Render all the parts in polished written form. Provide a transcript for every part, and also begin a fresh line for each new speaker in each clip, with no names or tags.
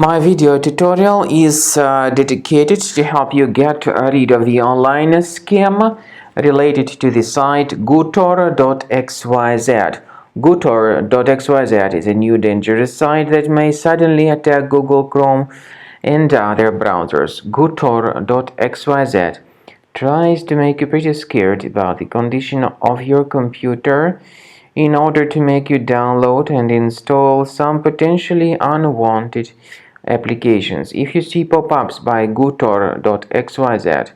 My video tutorial is dedicated to help you get rid of the online scam related to the site Gutor.xyz. Gutor.xyz is a new dangerous site that may suddenly attack Google Chrome and other browsers. Gutor.xyz tries to make you pretty scared about the condition of your computer in order to make you download and install some potentially unwanted applications. If you see pop-ups by Gutor.xyz,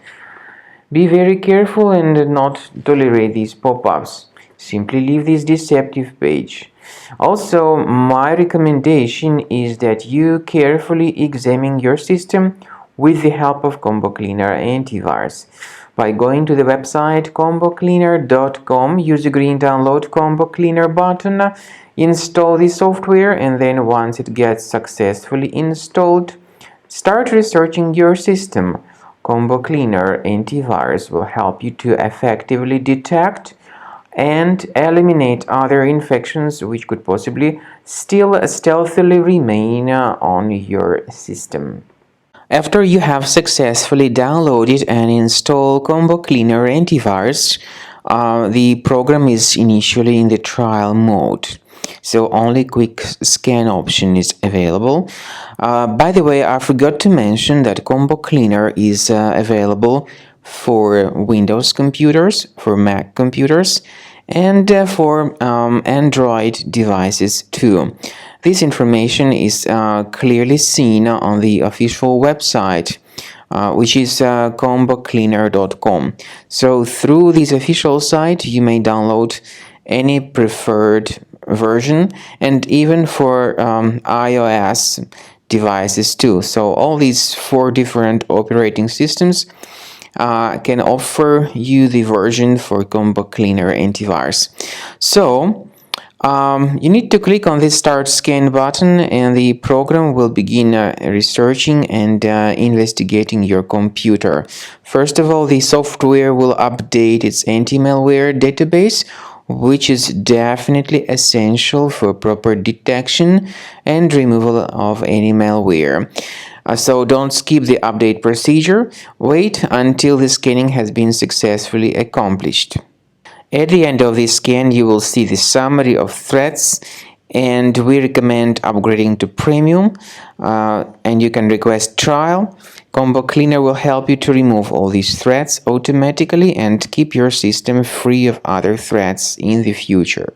be very careful and not tolerate these pop-ups. Simply leave this deceptive page. Also, my recommendation is that you carefully examine your system with the help of Combo Cleaner antivirus. By going to the website combocleaner.com, use the green download Combo Cleaner button, install the software, and then once it gets successfully installed, start researching your system. Combo Cleaner antivirus will help you to effectively detect and eliminate other infections which could possibly still stealthily remain on your system. After you have successfully downloaded and installed Combo Cleaner antivirus, the program is initially in the trial mode, so only quick scan option is available. By the way, I forgot to mention that Combo Cleaner is available for Windows computers, for Mac computers, and for Android devices too. This information is clearly seen on the official website, which is combocleaner.com. So through this official site, you may download any preferred version, and even for iOS devices too. So all these 4 different operating systems can offer you the version for Combo Cleaner antivirus. So you need to click on this Start Scan button, and the program will begin researching and investigating your computer. First of all, the software will update its anti-malware database, which is definitely essential for proper detection and removal of any malware. So don't skip the update procedure. Wait until the scanning has been successfully accomplished. At the end of the scan, you will see the summary of threats, and we recommend upgrading to Premium, and you can request trial. Combo Cleaner will help you to remove all these threats automatically and keep your system free of other threats in the future.